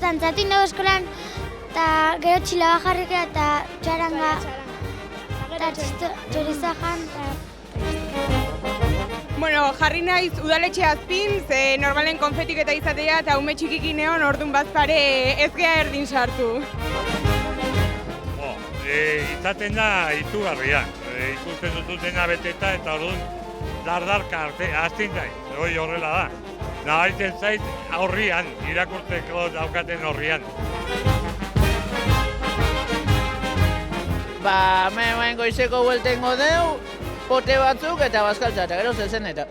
dantzatu indago eskolan, eta gero txilaba jarrikea eta txaranga, eta txoriza jan. Bueno, jarri naiz udaletxe azpin, ze normalen konfetik eta izatea eta ume txikikin egon orduan bazpare ez gea erdin sartu. Izaten da itugarria, ikusten dutena beteta eta orduan dardarka aztin zaiz, hori horrela da. Nabaritzen zait aurrian, irakurtzeko daukaten horrian. Hemen goizeko bueltengo deu, pote batzuk eta bazkaltza eta gero zezen eta.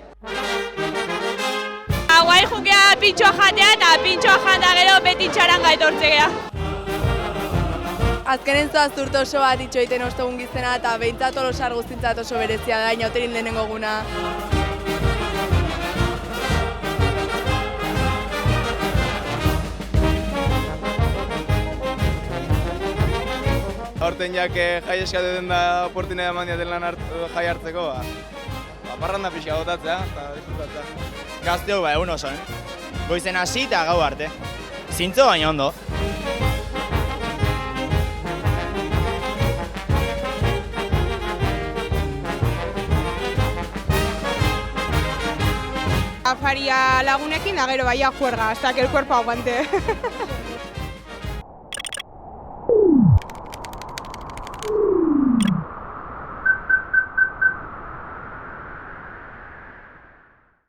Guai jukea pintxoa jatea eta pintxoa jata gero beti txaranga etortzea. Azkenen zoazurto oso bat itxoiten ostegun gizena eta behintzat olosar guztintzat oso berezia da, inauterin lehenengo guna. Horten jak jai eskatu den da oportunidad eman diaten lan jai hartzeko, parranda pixka botatzea eta disfrutatzea. Gazteo egun oso, goizen hasi eta gau arte. Zintzo baina ondo. Afaria lagunekin da gero baia juerga, hasta que el cuerpo aguante.